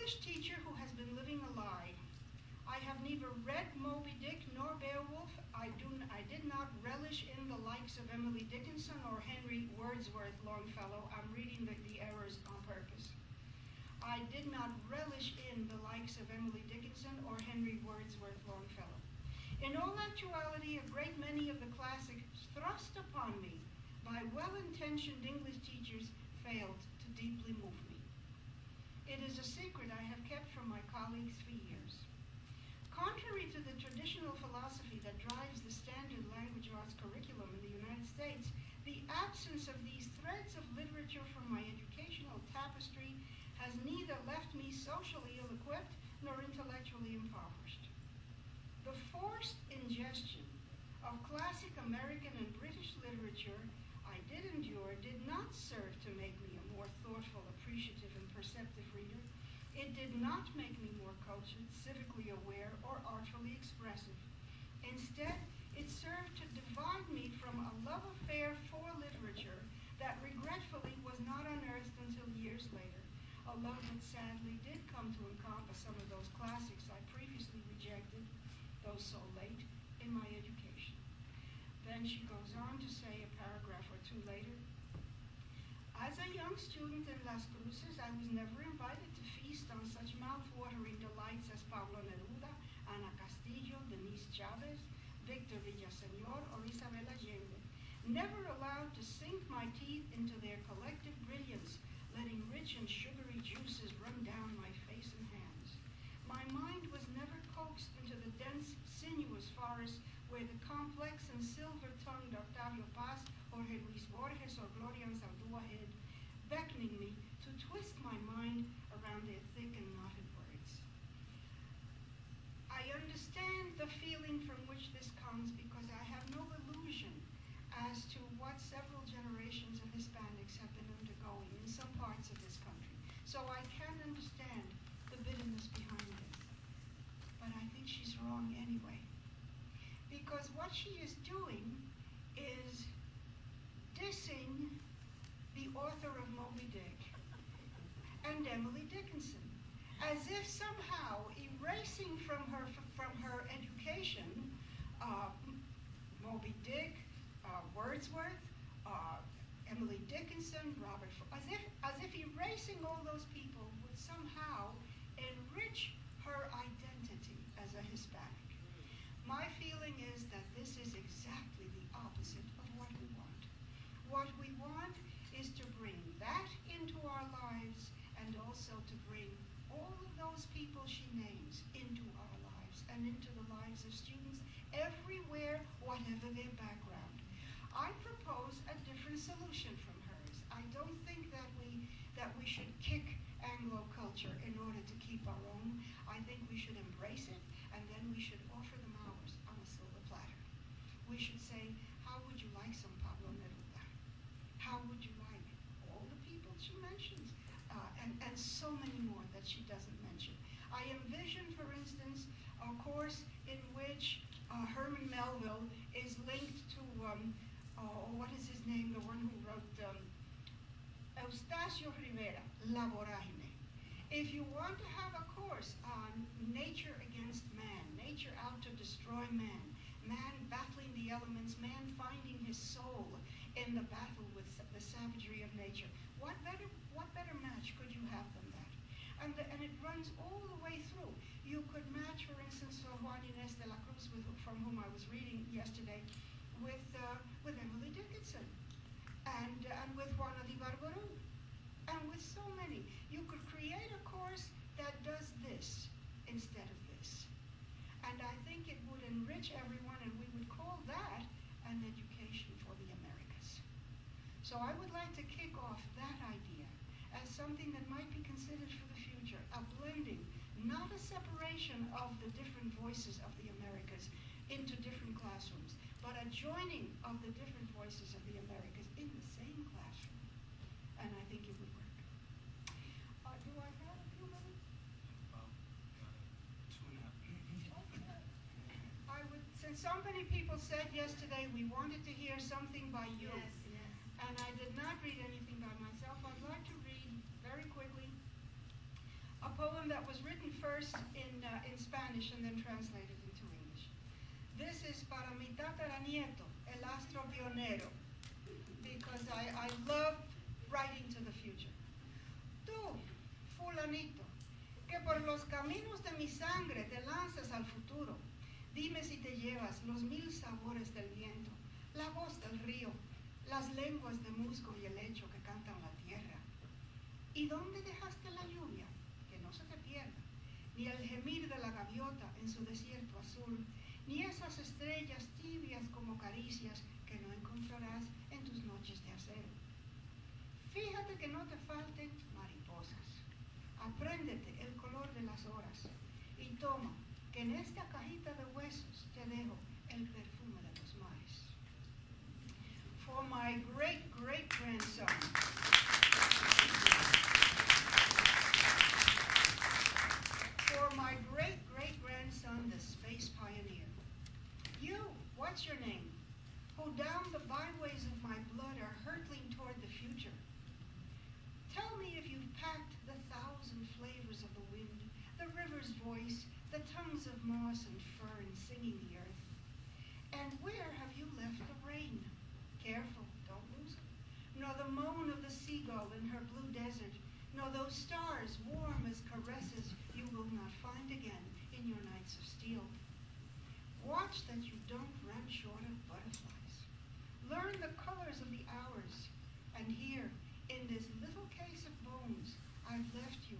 English teacher who has been living a lie. I have neither read Moby Dick nor Beowulf. I did not relish in the likes of Emily Dickinson or Henry Wordsworth Longfellow. I'm reading the errors on purpose. I did not relish in the likes of Emily Dickinson or Henry Wordsworth Longfellow. In all actuality, a great many of the classics thrust upon me by well-intentioned English teachers failed to deeply move me. It is a secret I have kept from my colleagues for years. Contrary to the traditional philosophy that drives the standard language arts curriculum in the United States, the absence of these threads of literature from my educational tapestry has neither left me socially ill-equipped nor intellectually impoverished. The forced ingestion of classic American and British literature I did endure did not serve to make me a more thoughtful, appreciative, and perceptive reader. It did not make me more cultured, civically aware, or artfully expressive. Instead, it served to divide me from a love affair for literature that regretfully was not unearthed until years later, a love that sadly did come to encompass some of those classics I previously rejected, though so late, in my education. Then she goes on to say a paragraph or two later, as a young student in Las Cruces, I was never invited to feast on such mouth-watering delights as Pablo Neruda, Ana Castillo, Denise Chavez, Victor Villaseñor, or Isabel Allende. Never allowed to sink my teeth into their collective brilliance, letting rich and sugary juices run down my face and hands. My mind was never coaxed into the dense, sinuous forest where the complex and silver-tongued Octavio Paz, Jorge Luis Borges, or Gloria Anzaldúa hid, beckoning me to twist my mind around their thick and knotted words. I understand the feeling from which this comes because I have no illusion as to what several generations of Hispanics have been undergoing in some parts of this country. So I can understand the bitterness behind this. But I think she's wrong anyway. Because what she is doing is dissing the author of Moby Dick and Emily Dickinson, as if somehow erasing from her education Moby Dick, Wordsworth, Emily Dickinson, Robert, as if erasing all those people would somehow enrich her identity as a Hispanic. My feeling is that this is exactly the opposite of what we want. What we want is to bring that into our lives and also to bring all of those people she names into our lives and into the lives of students everywhere, whatever their background. I propose a different solution from hers. I don't think that we should kick Anglo culture in order to keep our own. I think we should embrace it, and then we should offer them ours on a silver platter. We should say, how would you like some Pablo Neruda? How would you like all the people she mentions? And so many more that she doesn't mention. I envision, for instance, a course in which Herman Melville is linked to, what is his name, the one who wrote Eustacio Rivera, La Voragine. If you want to have a course on nature against man, nature out to destroy man, man battling the elements, man finding his soul in the battle with the savagery of nature, what better match could you have than that? And it runs all the way through. You could match, for instance, Juan Inés de la Cruz, from whom I was reading yesterday, with Emily Dickinson, and with Juana de Barbaroux, and with so many. You could create a course that does this instead of this. And I think it would enrich everyone, and we would call that an education for the Americas. So I would like to kick off that idea as something that might be considered for the future, a blending, not a separation of the different voices of the Americas into different classrooms, but a joining of the different voices of the Americas in the same classroom. And I think it would work. Do I have a few minutes? 2.5. Okay. I would, since so many people said yesterday we wanted to hear something by you, yes. And I did not read anything by myself, I'd like to read very quickly a poem that was written first in Spanish and then translated into English. This is para mi tataranieto, el astro pionero, because I love writing to the future. Tú, fulanito, que por los caminos de mi sangre te lanzas al futuro, dime si te llevas los 1000 sabores del viento, la voz del río, las lenguas de musgo y el hecho que cantan la tierra. ¿Y dónde dejaste la lluvia? Que no se te pierda, ni el gemir de la gaviota en su desierto azul, ni esas estrellas tibias como caricias que no encontrarás en tus noches de acero. Fíjate que no te falten mariposas. Apréndete el color de las horas y toma que en esta cajita de huesos te dejo el perfume de los mares. For my great-great-grandson, for my great-great-grandson, the space pioneer. You, what's your name? Who down the byways of my blood are hurtling toward the future. Tell me if you've packed the 1,000 flavors of the wind, the river's voice, the tongues of moss and fern singing the earth. And where have you left the rain? Careful, don't lose it. Nor the moan of the seagull in her blue desert, nor those stars warm as caresses you will not find again in your nights of steel. Watch that you don't run short of butterflies. Learn the colors of the hours. And here, in this little case of bones, I've left you